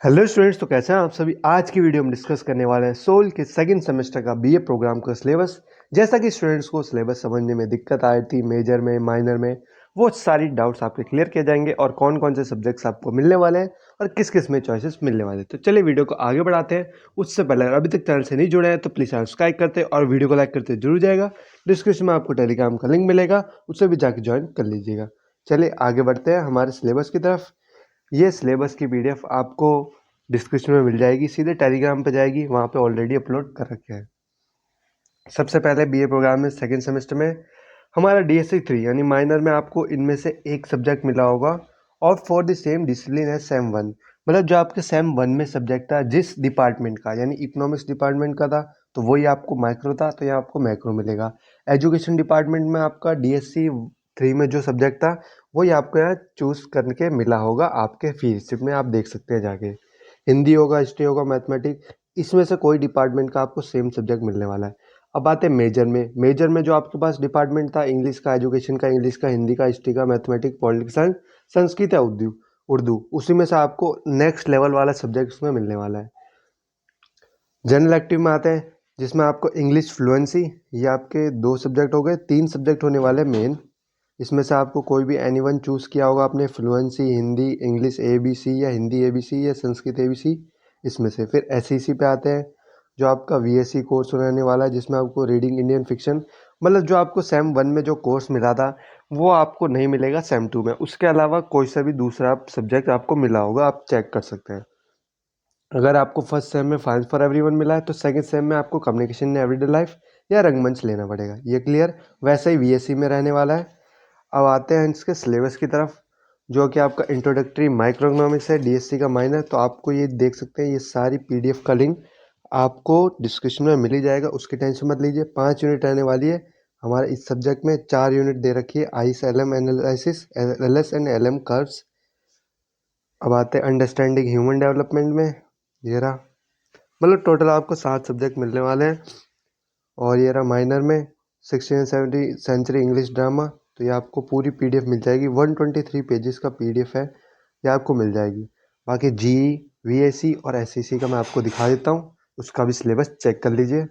Hello students, तो कैसे हैं आप सभी। आज की वीडियो में डिस्कस करने वाले हैं सोल के सेकंड सेमेस्टर का बीए प्रोग्राम का सिलेबस। जैसा कि स्टूडेंट्स को सिलेबस समझने में दिक्कत आई थी मेजर में माइनर में, वो सारी डाउट्स आपके क्लियर किए जाएंगे और कौन कौन से सब्जेक्ट्स आपको मिलने वाले हैं और किस किस में चॉइसेस मिलने वाले हैं। तो चलिए वीडियो को आगे बढ़ाते हैं। उससे पहले अगर अभी तक चैनल से नहीं जुड़े हैं तो प्लीज़ सब्सक्राइब करते और वीडियो को लाइक करते जरूर जाएगा। डिस्क्रिप्शन में आपको टेलीग्राम का लिंक मिलेगा, उससे भी जाकर ज्वाइन कर लीजिएगा। चलिए आगे बढ़ते हैं हमारे सिलेबस की तरफ। ये सिलेबस की पीडीएफ आपको डिस्क्रिप्शन में मिल जाएगी, सीधे टेलीग्राम पे जाएगी, वहाँ पे ऑलरेडी अपलोड कर रखे हैं। सबसे पहले बीए प्रोग्राम में सेकंड सेमेस्टर में हमारा डीएससी 3 यानी माइनर में आपको इनमें से एक सब्जेक्ट मिला होगा और फॉर द सेम डिसिप्लिन है सेम 1। मतलब जो आपके सेम 1 में सब्जेक्ट था जिस डिपार्टमेंट का, यानी इकोनॉमिक्स डिपार्टमेंट का था तो वही आपको माइक्रो था, तो यहाँ आपको माइक्रो मिलेगा। एजुकेशन डिपार्टमेंट में आपका डीएससी 3 में जो सब्जेक्ट था वही आपको यहाँ चूज करके मिला होगा आपके फी रिसिप्ट में, आप देख सकते हैं जाके। हिंदी होगा, हिस्ट्री होगा, मैथमेटिक्स, इसमें से कोई डिपार्टमेंट का आपको सेम सब्जेक्ट मिलने वाला है। अब आते हैं मेजर में। मेजर में जो आपके पास डिपार्टमेंट था इंग्लिश का, एजुकेशन का इंग्लिश का, हिंदी का, हिस्ट्री का, मैथमेटिक्स, पॉलिटिक्स साइंस, संस्कृत या उर्दू उर्दू उसी में से आपको नेक्स्ट लेवल वाला सब्जेक्ट उसमें मिलने वाला है। जनरल एक्टिव में आते हैं जिसमें आपको इंग्लिश फ्लुएंसी, ये आपके 2 सब्जेक्ट हो गए, 3 सब्जेक्ट होने वाले मेन। इसमें से आपको कोई भी एनी वन चूज़ किया होगा आपने, फ्लुएंसी, हिंदी, इंग्लिश ABC या हिंदी ABC या संस्कृत ABC, इसमें से। फिर SEC पे आते हैं जो आपका VSC कोर्स रहने वाला है, जिसमें आपको रीडिंग इंडियन फिक्शन, मतलब जो आपको सेम 1 में जो कोर्स मिला था वो आपको नहीं मिलेगा सेम 2 में। उसके अलावा कोई सा भी दूसरा सब्जेक्ट आपको मिला होगा, आप चेक कर सकते हैं। अगर आपको फर्स्ट सेम में फाइनेंस फॉर एवरीवन मिला है तो सेकंड सेम में आपको कम्युनिकेशन इन एवरीडे लाइफ या रंगमंच लेना पड़ेगा, ये क्लियर। वैसे ही VSC में रहने वाला है। अब आते हैं इसके सिलेबस की तरफ, जो कि आपका इंट्रोडक्टरी माइक्रो इकोनॉमिक्स है, डीएससी का माइनर। तो आपको ये देख सकते हैं, ये सारी पीडीएफ का लिंक आपको डिस्क्रिप्शन में मिल ही जाएगा, उसकी टेंशन मत लीजिए। 5 यूनिट रहने वाली है हमारे इस सब्जेक्ट में। 4 यूनिट दे रखी है, ice LM analysis, LS and LM curves. अब आते हैं अंडरस्टैंडिंग ह्यूमन डेवलपमेंट में, ये रहा। मतलब टोटल आपको 7 सब्जेक्ट मिलने वाले हैं। और ये रहा माइनर में 16 एंड 17 सेंचुरी इंग्लिश ड्रामा। तो ये आपको पूरी पीडीएफ मिल जाएगी, 123 पेजेस का पीडीएफ है, ये आपको मिल जाएगी। बाकी GE, VAC और SEC का मैं आपको दिखा देता हूँ, उसका भी सिलेबस चेक कर लीजिए।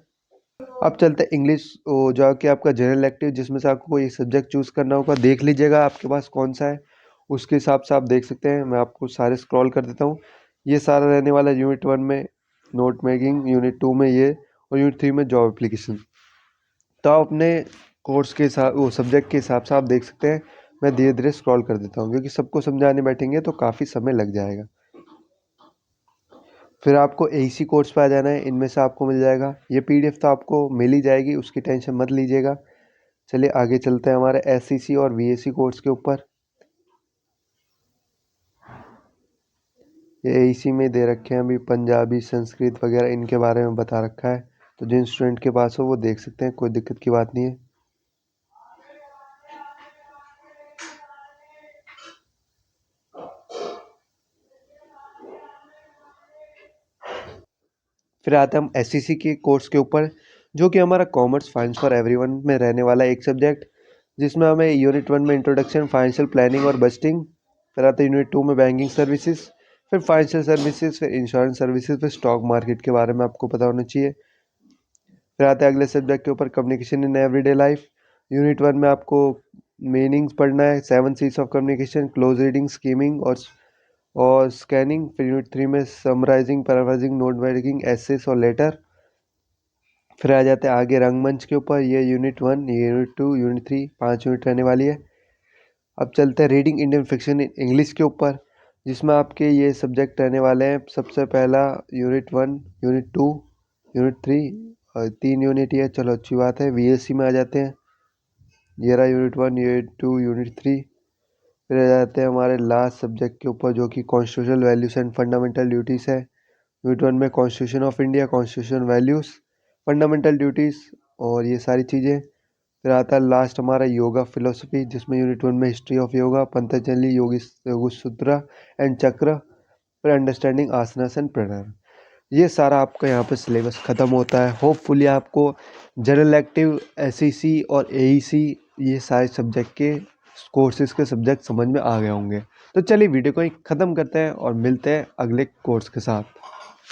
अब चलते हैं इंग्लिश, जो कि आपका जनरल एक्टिव, जिसमें से आपको कोई सब्जेक्ट चूज़ करना होगा। देख लीजिएगा आपके पास कौन सा है, उसके हिसाब से आप देख सकते हैं। मैं आपको सारे स्क्रॉल कर देता हूँ। ये सारा रहने वाला है यूनिट 1 में नोट मेकिंग, यूनिट 2 में ये, और यूनिट 3 में जॉब एप्लीकेशन। तो आप अपने कोर्स के हिसाब, वो सब्जेक्ट के हिसाब से आप देख सकते हैं। मैं धीरे धीरे स्क्रॉल कर देता हूँ क्योंकि सबको समझाने बैठेंगे तो काफ़ी समय लग जाएगा। फिर आपको AC कोर्स पे आ जाना है, इनमें से आपको मिल जाएगा। ये पीडीएफ तो आपको मिल ही जाएगी, उसकी टेंशन मत लीजिएगा। चलिए आगे चलते हैं हमारे SEC और VAC कोर्स के ऊपर। ये AC में दे रखे हैं अभी पंजाबी, संस्कृत वगैरह, इनके बारे में बता रखा है। तो जिन स्टूडेंट के पास हो वो देख सकते हैं, कोई दिक्कत की बात नहीं है। फिर आते हैं हम SEC के कोर्स के ऊपर, जो कि हमारा कॉमर्स फाइनेंस फॉर एवरीवन में रहने वाला एक सब्जेक्ट, जिसमें हमें यूनिट 1 में इंट्रोडक्शन फाइनेंशियल प्लानिंग और बजटिंग, फिर आते हैं यूनिट 2 में बैंकिंग सर्विसेज, फिर फाइनेंशियल सर्विसेज, फिर इंश्योरेंस सर्विसेज, फिर स्टॉक मार्केट के बारे में आपको पता होना चाहिए। फिर आते हैं अगले सब्जेक्ट के ऊपर, communication in everyday life. Unit 1 में आपको मीनिंग्स पढ़ना है, 7 C's of communication, close reading, skimming और स्कैनिंग। फिर यूनिट 3 में summarising, paraphrasing, note making, essays और लेटर। फिर आ जाते हैं आगे रंगमंच के ऊपर, ये यूनिट 1, ये यूनिट 2, यूनिट 3, 5 यूनिट रहने वाली है। अब चलते हैं रीडिंग इंडियन फिक्शन इंग्लिश के ऊपर, जिसमें आपके ये सब्जेक्ट रहने वाले हैं। सबसे पहला यूनिट 1, यूनिट 2, यूनिट 3, और 3 यूनिट ये, चलो अच्छी बात है। VSC में आ जाते हैं, ये रहा यूनिट 1, यूनिट 2, यूनिट 3। फिर आ जाते हैं हमारे लास्ट सब्जेक्ट के ऊपर, जो कि constitutional values and fundamental duties है। यूनिट 1 में constitution of India, constitution values, fundamental duties और ये सारी चीज़ें। फिर आता है लास्ट हमारा योगा फिलोसफी, जिसमें यूनिट 1 में हिस्ट्री ऑफ योगा, पतंजलि योग सूत्र एंड चक्र, फिर अंडरस्टैंडिंग आसनास एंड प्राणायाम। ये सारा आपका यहाँ पे सिलेबस ख़त्म होता है। होपफुली आपको जनरल एक्टिव, SEC और AEC, ये सारे सब्जेक्ट के कोर्सेज के सब्जेक्ट समझ में आ गए होंगे। तो चलिए वीडियो को ही ख़त्म करते हैं और मिलते हैं अगले कोर्स के साथ।